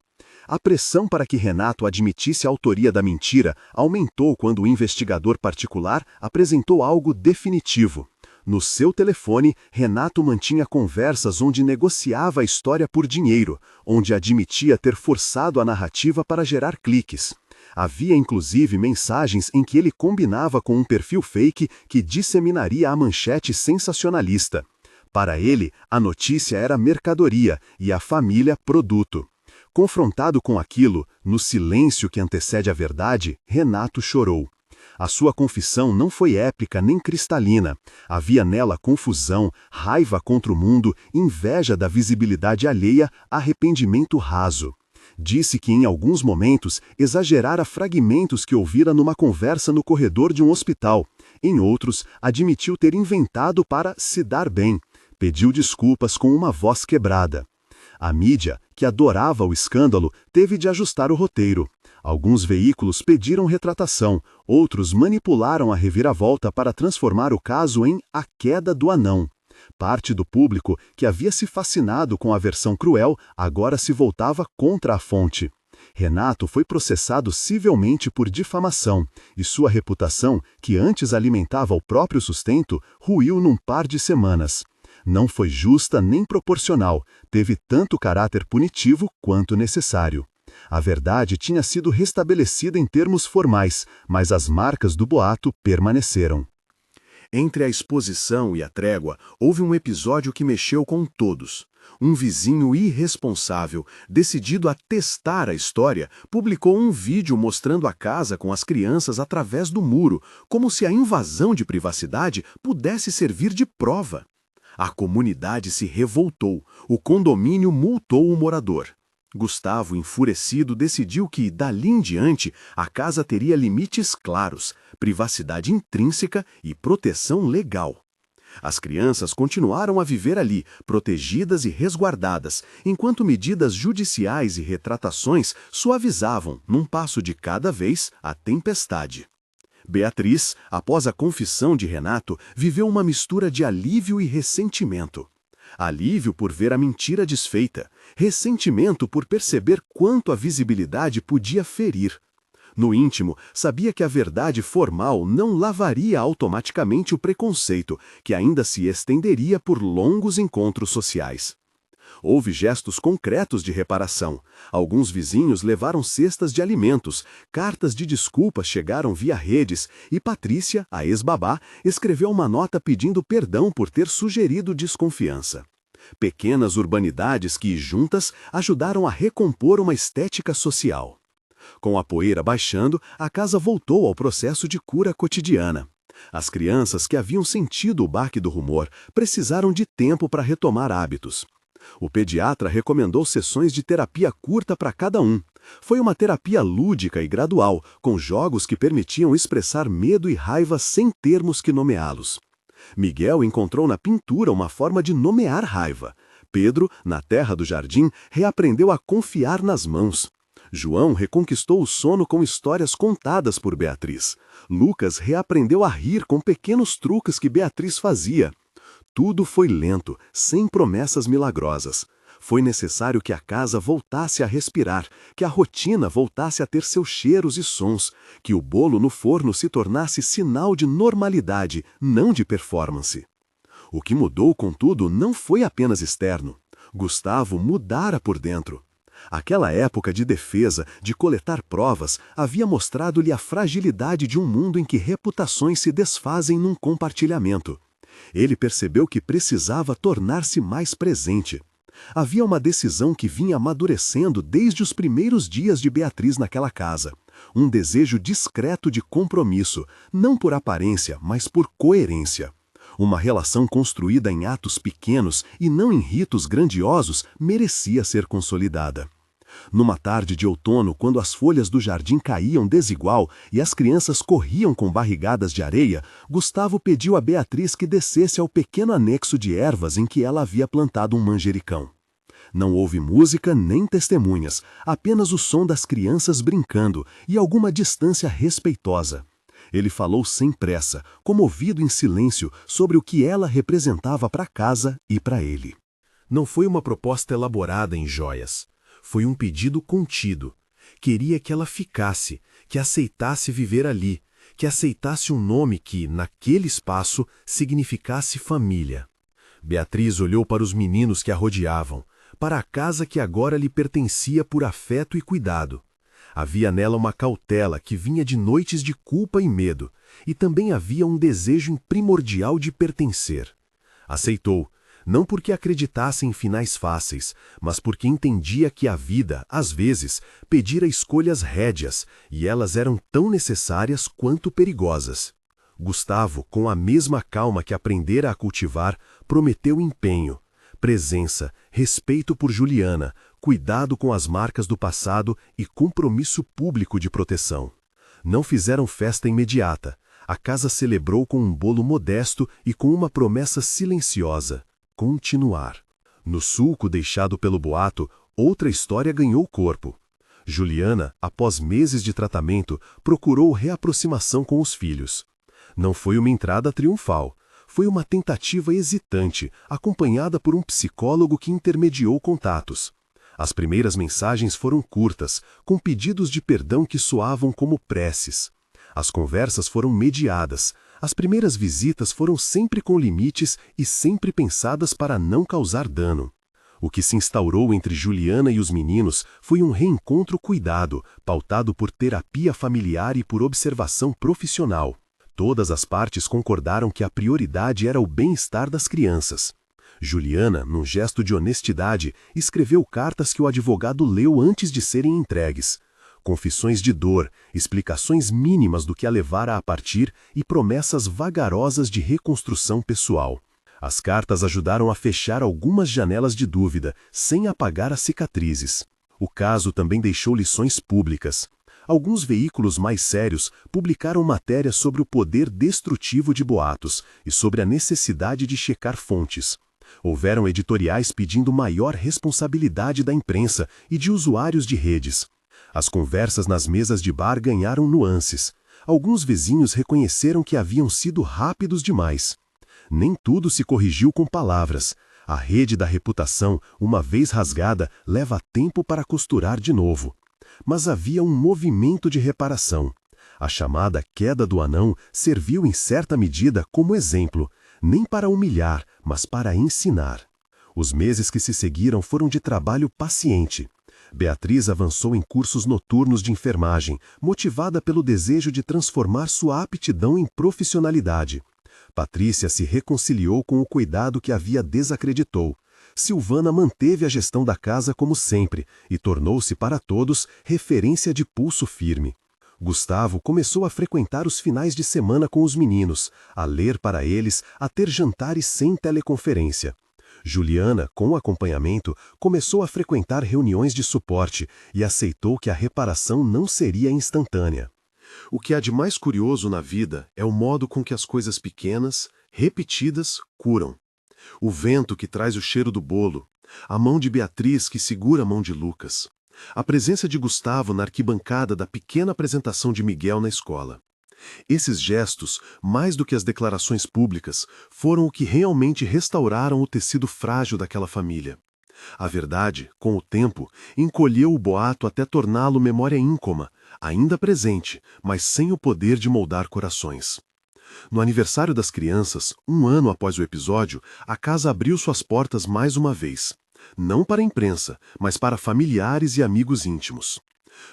A pressão para que Renato admitisse a autoria da mentira aumentou quando o investigador particular apresentou algo definitivo. No seu telefone, Renato mantinha conversas onde negociava a história por dinheiro, onde admitia ter forçado a narrativa para gerar cliques. Havia inclusive mensagens em que ele combinava com um perfil fake que disseminaria a manchete sensacionalista. Para ele, a notícia era mercadoria e a família produto. Confrontado com aquilo, no silêncio que antecede a verdade, Renato chorou. A sua confissão não foi épica nem cristalina. Havia nela confusão, raiva contra o mundo, inveja da visibilidade alheia, arrependimento raso. Disse que em alguns momentos exagerara fragmentos que ouvira numa conversa no corredor de um hospital. Em outros, admitiu ter inventado para se dar bem. Pediu desculpas com uma voz quebrada. A mídia, que adorava o escândalo, teve de ajustar o roteiro. Alguns veículos pediram retratação, outros manipularam a reviravolta para transformar o caso em A Queda do Anão. Parte do público, que havia se fascinado com a versão cruel, agora se voltava contra a fonte. Renato foi processado civilmente por difamação, e sua reputação, que antes alimentava o próprio sustento, ruiu num par de semanas. Não foi justa nem proporcional, teve tanto caráter punitivo quanto necessário. A verdade tinha sido restabelecida em termos formais, mas as marcas do boato permaneceram. Entre a exposição e a trégua, houve um episódio que mexeu com todos. Um vizinho irresponsável, decidido a testar a história, publicou um vídeo mostrando a casa com as crianças através do muro, como se a invasão de privacidade pudesse servir de prova. A comunidade se revoltou, o condomínio multou o morador. Gustavo, enfurecido, decidiu que, dali em diante, a casa teria limites claros, privacidade intrínseca e proteção legal. As crianças continuaram a viver ali, protegidas e resguardadas, enquanto medidas judiciais e retratações suavizavam, num passo de cada vez, a tempestade. Beatriz, após a confissão de Renato, viveu uma mistura de alívio e ressentimento. Alívio por ver a mentira desfeita, ressentimento por perceber quanto a visibilidade podia ferir. No íntimo, sabia que a verdade formal não lavaria automaticamente o preconceito, que ainda se estenderia por longos encontros sociais. Houve gestos concretos de reparação. Alguns vizinhos levaram cestas de alimentos, cartas de desculpas chegaram via redes e Patrícia, a ex-babá, escreveu uma nota pedindo perdão por ter sugerido desconfiança. Pequenas urbanidades que, juntas, ajudaram a recompor uma estética social. Com a poeira baixando, a casa voltou ao processo de cura cotidiana. As crianças que haviam sentido o baque do rumor precisaram de tempo para retomar hábitos. O pediatra recomendou sessões de terapia curta para cada um. Foi uma terapia lúdica e gradual, com jogos que permitiam expressar medo e raiva sem termos que nomeá-los. Miguel encontrou na pintura uma forma de nomear raiva. Pedro, na terra do jardim, reaprendeu a confiar nas mãos. João reconquistou o sono com histórias contadas por Beatriz. Lucas reaprendeu a rir com pequenos truques que Beatriz fazia. Tudo foi lento, sem promessas milagrosas. Foi necessário que a casa voltasse a respirar, que a rotina voltasse a ter seus cheiros e sons, que o bolo no forno se tornasse sinal de normalidade, não de performance. O que mudou, contudo, não foi apenas externo. Gustavo mudara por dentro. Aquela época de defesa, de coletar provas, havia mostrado-lhe a fragilidade de um mundo em que reputações se desfazem num compartilhamento. Ele percebeu que precisava tornar-se mais presente. Havia uma decisão que vinha amadurecendo desde os primeiros dias de Beatriz naquela casa. Um desejo discreto de compromisso, não por aparência, mas por coerência. Uma relação construída em atos pequenos e não em ritos grandiosos merecia ser consolidada. Numa tarde de outono, quando as folhas do jardim caíam desigual e as crianças corriam com barrigadas de areia, Gustavo pediu a Beatriz que descesse ao pequeno anexo de ervas em que ela havia plantado um manjericão. Não houve música nem testemunhas, apenas o som das crianças brincando e alguma distância respeitosa. Ele falou sem pressa, comovido em silêncio, sobre o que ela representava para a casa e para ele. Não foi uma proposta elaborada em joias. Foi um pedido contido. Queria que ela ficasse, que aceitasse viver ali, que aceitasse um nome que, naquele espaço, significasse família. Beatriz olhou para os meninos que a rodeavam, para a casa que agora lhe pertencia por afeto e cuidado. Havia nela uma cautela que vinha de noites de culpa e medo, e também havia um desejo primordial de pertencer. Aceitou, não porque acreditasse em finais fáceis, mas porque entendia que a vida, às vezes, pedira escolhas rédeas, e elas eram tão necessárias quanto perigosas. Gustavo, com a mesma calma que aprendera a cultivar, prometeu empenho, presença, respeito por Juliana, cuidado com as marcas do passado e compromisso público de proteção. Não fizeram festa imediata. A casa celebrou com um bolo modesto e com uma promessa silenciosa: continuar. No sulco deixado pelo boato, outra história ganhou corpo. Juliana, após meses de tratamento, procurou reaproximação com os filhos. Não foi uma entrada triunfal. Foi uma tentativa hesitante, acompanhada por um psicólogo que intermediou contatos. As primeiras mensagens foram curtas, com pedidos de perdão que soavam como preces. As conversas foram mediadas. As primeiras visitas foram sempre com limites e sempre pensadas para não causar dano. O que se instaurou entre Juliana e os meninos foi um reencontro cuidado, pautado por terapia familiar e por observação profissional. Todas as partes concordaram que a prioridade era o bem-estar das crianças. Juliana, num gesto de honestidade, escreveu cartas que o advogado leu antes de serem entregues. Confissões de dor, explicações mínimas do que a levara a partir e promessas vagarosas de reconstrução pessoal. As cartas ajudaram a fechar algumas janelas de dúvida, sem apagar as cicatrizes. O caso também deixou lições públicas. Alguns veículos mais sérios publicaram matérias sobre o poder destrutivo de boatos e sobre a necessidade de checar fontes. Houveram editoriais pedindo maior responsabilidade da imprensa e de usuários de redes. As conversas nas mesas de bar ganharam nuances. Alguns vizinhos reconheceram que haviam sido rápidos demais. Nem tudo se corrigiu com palavras. A rede da reputação, uma vez rasgada, leva tempo para costurar de novo. Mas havia um movimento de reparação. A chamada queda do anão serviu em certa medida como exemplo, nem para humilhar, mas para ensinar. Os meses que se seguiram foram de trabalho paciente. Beatriz avançou em cursos noturnos de enfermagem, motivada pelo desejo de transformar sua aptidão em profissionalidade. Patrícia se reconciliou com o cuidado que havia desacreditou. Silvana manteve a gestão da casa como sempre e tornou-se para todos referência de pulso firme. Gustavo começou a frequentar os finais de semana com os meninos, a ler para eles, a ter jantares sem teleconferência. Juliana, com acompanhamento, começou a frequentar reuniões de suporte e aceitou que a reparação não seria instantânea. O que há de mais curioso na vida é o modo com que as coisas pequenas, repetidas, curam. O vento que traz o cheiro do bolo, a mão de Beatriz que segura a mão de Lucas, a presença de Gustavo na arquibancada da pequena apresentação de Miguel na escola. Esses gestos, mais do que as declarações públicas, foram o que realmente restauraram o tecido frágil daquela família. A verdade, com o tempo, encolheu o boato até torná-lo memória íncoma, ainda presente, mas sem o poder de moldar corações. No aniversário das crianças, 1 ano após o episódio, a casa abriu suas portas mais uma vez. Não para a imprensa, mas para familiares e amigos íntimos.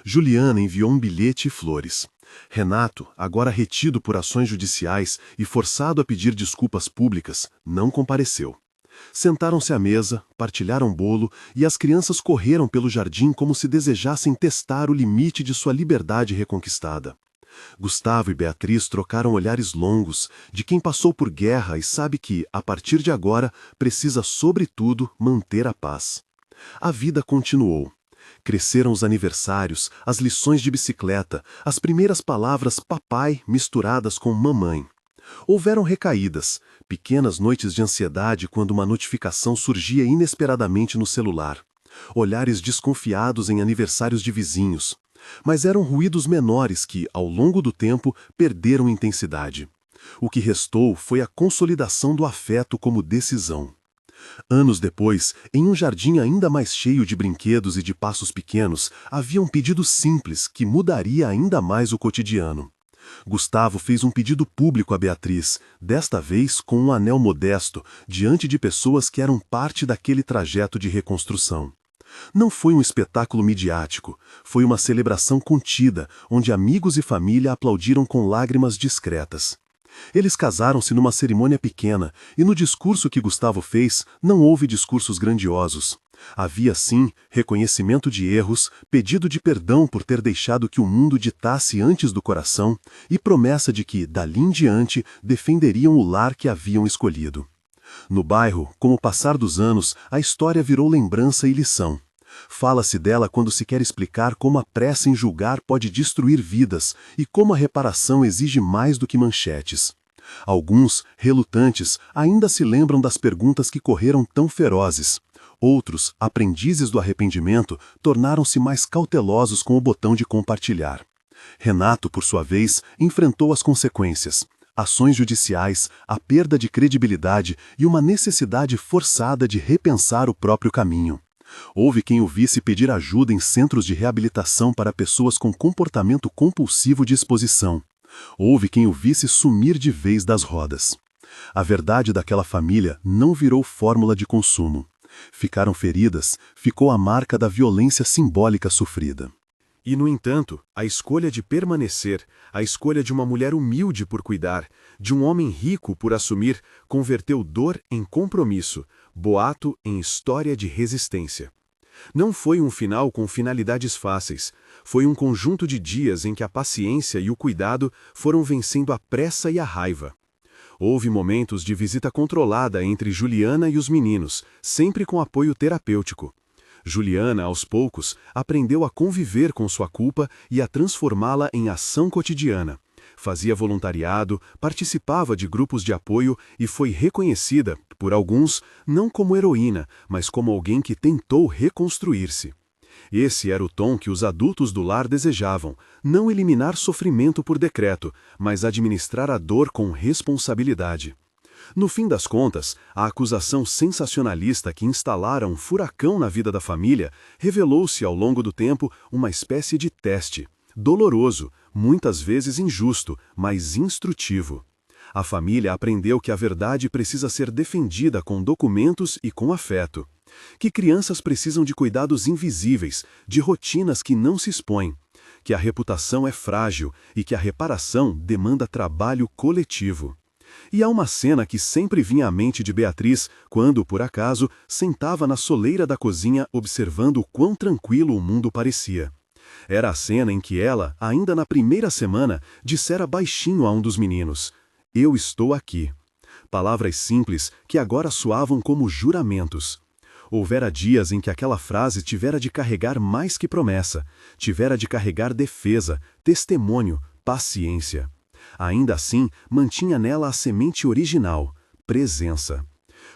Juliana enviou um bilhete e flores. Renato, agora retido por ações judiciais e forçado a pedir desculpas públicas, não compareceu. Sentaram-se à mesa, partilharam bolo e as crianças correram pelo jardim como se desejassem testar o limite de sua liberdade reconquistada. Gustavo e Beatriz trocaram olhares longos, de quem passou por guerra e sabe que, a partir de agora, precisa, sobretudo, manter a paz. A vida continuou. Cresceram os aniversários, as lições de bicicleta, as primeiras palavras papai misturadas com mamãe. Houveram recaídas, pequenas noites de ansiedade quando uma notificação surgia inesperadamente no celular. Olhares desconfiados em aniversários de vizinhos. Mas eram ruídos menores que, ao longo do tempo, perderam intensidade. O que restou foi a consolidação do afeto como decisão. Anos depois, em um jardim ainda mais cheio de brinquedos e de passos pequenos, havia um pedido simples que mudaria ainda mais o cotidiano. Gustavo fez um pedido público a Beatriz, desta vez com um anel modesto, diante de pessoas que eram parte daquele trajeto de reconstrução. Não foi um espetáculo midiático, foi uma celebração contida, onde amigos e família aplaudiram com lágrimas discretas. Eles casaram-se numa cerimônia pequena, e no discurso que Gustavo fez, não houve discursos grandiosos. Havia, sim, reconhecimento de erros, pedido de perdão por ter deixado que o mundo ditasse antes do coração, e promessa de que, dali em diante, defenderiam o lar que haviam escolhido. No bairro, com o passar dos anos, a história virou lembrança e lição. Fala-se dela quando se quer explicar como a pressa em julgar pode destruir vidas e como a reparação exige mais do que manchetes. Alguns, relutantes, ainda se lembram das perguntas que correram tão ferozes. Outros, aprendizes do arrependimento, tornaram-se mais cautelosos com o botão de compartilhar. Renato, por sua vez, enfrentou as consequências. Ações judiciais, a perda de credibilidade e uma necessidade forçada de repensar o próprio caminho. Houve quem o visse pedir ajuda em centros de reabilitação para pessoas com comportamento compulsivo de exposição. Houve quem o visse sumir de vez das rodas. A verdade daquela família não virou fórmula de consumo. Ficaram feridas, ficou a marca da violência simbólica sofrida. E, no entanto, a escolha de permanecer, a escolha de uma mulher humilde por cuidar, de um homem rico por assumir, converteu dor em compromisso, boato em história de resistência. Não foi um final com finalidades fáceis, foi um conjunto de dias em que a paciência e o cuidado foram vencendo a pressa e a raiva. Houve momentos de visita controlada entre Juliana e os meninos, sempre com apoio terapêutico. Juliana, aos poucos, aprendeu a conviver com sua culpa e a transformá-la em ação cotidiana. Fazia voluntariado, participava de grupos de apoio e foi reconhecida, por alguns, não como heroína, mas como alguém que tentou reconstruir-se. Esse era o tom que os adultos do lar desejavam, não eliminar sofrimento por decreto, mas administrar a dor com responsabilidade. No fim das contas, a acusação sensacionalista que instalara um furacão na vida da família revelou-se ao longo do tempo uma espécie de teste, doloroso, muitas vezes injusto, mas instrutivo. A família aprendeu que a verdade precisa ser defendida com documentos e com afeto. Que crianças precisam de cuidados invisíveis, de rotinas que não se expõem. Que a reputação é frágil e que a reparação demanda trabalho coletivo. E há uma cena que sempre vinha à mente de Beatriz quando, por acaso, sentava na soleira da cozinha observando o quão tranquilo o mundo parecia. Era a cena em que ela, ainda na primeira semana, dissera baixinho a um dos meninos: "Eu estou aqui." Palavras simples que agora soavam como juramentos. Houvera dias em que aquela frase tivera de carregar mais que promessa, tivera de carregar defesa, testemunho, paciência. Ainda assim, mantinha nela a semente original, presença.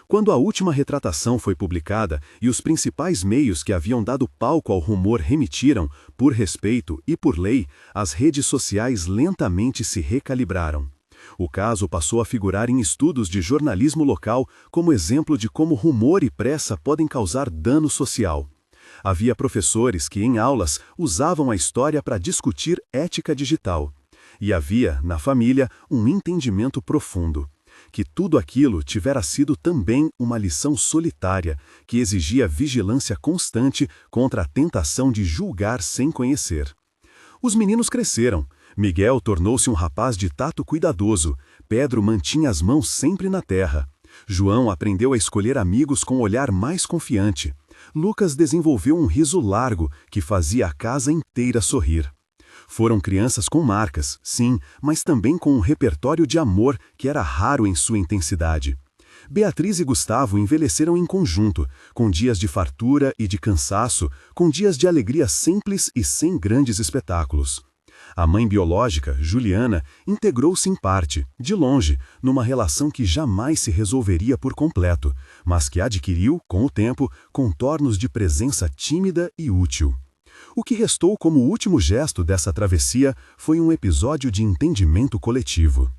Quando a última retratação foi publicada e os principais meios que haviam dado palco ao rumor remitiram, por respeito e por lei, as redes sociais lentamente se recalibraram. O caso passou a figurar em estudos de jornalismo local como exemplo de como rumor e pressa podem causar dano social. Havia professores que, em aulas, usavam a história para discutir ética digital. E havia, na família, um entendimento profundo. Que tudo aquilo tivera sido também uma lição solitária, que exigia vigilância constante contra a tentação de julgar sem conhecer. Os meninos cresceram. Miguel tornou-se um rapaz de tato cuidadoso. Pedro mantinha as mãos sempre na terra. João aprendeu a escolher amigos com um olhar mais confiante. Lucas desenvolveu um riso largo que fazia a casa inteira sorrir. Foram crianças com marcas, sim, mas também com um repertório de amor que era raro em sua intensidade. Beatriz e Gustavo envelheceram em conjunto, com dias de fartura e de cansaço, com dias de alegria simples e sem grandes espetáculos. A mãe biológica, Juliana, integrou-se em parte, de longe, numa relação que jamais se resolveria por completo, mas que adquiriu, com o tempo, contornos de presença tímida e útil. O que restou como último gesto dessa travessia foi um episódio de entendimento coletivo.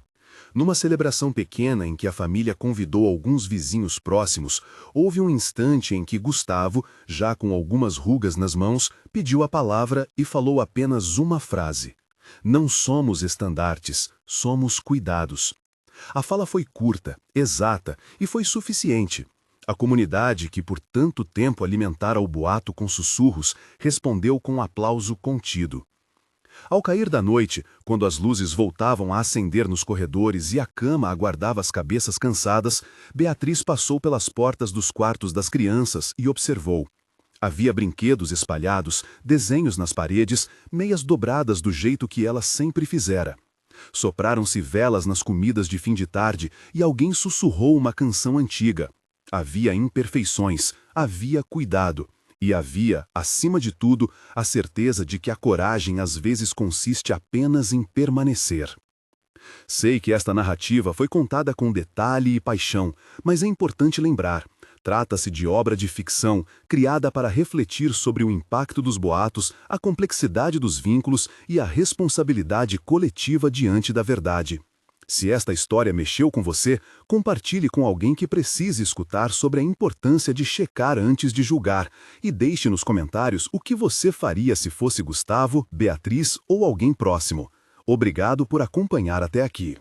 Numa celebração pequena em que a família convidou alguns vizinhos próximos, houve um instante em que Gustavo, já com algumas rugas nas mãos, pediu a palavra e falou apenas uma frase: "Não somos estandartes, somos cuidados." A fala foi curta, exata e foi suficiente. A comunidade, que por tanto tempo alimentara o boato com sussurros, respondeu com um aplauso contido. Ao cair da noite, quando as luzes voltavam a acender nos corredores e a cama aguardava as cabeças cansadas, Beatriz passou pelas portas dos quartos das crianças e observou. Havia brinquedos espalhados, desenhos nas paredes, meias dobradas do jeito que ela sempre fizera. Sopraram-se velas nas comidas de fim de tarde e alguém sussurrou uma canção antiga. Havia imperfeições, havia cuidado. E havia, acima de tudo, a certeza de que a coragem às vezes consiste apenas em permanecer. Sei que esta narrativa foi contada com detalhe e paixão, mas é importante lembrar. Trata-se de obra de ficção, criada para refletir sobre o impacto dos boatos, a complexidade dos vínculos e a responsabilidade coletiva diante da verdade. Se esta história mexeu com você, compartilhe com alguém que precise escutar sobre a importância de checar antes de julgar e deixe nos comentários o que você faria se fosse Gustavo, Beatriz ou alguém próximo. Obrigado por acompanhar até aqui.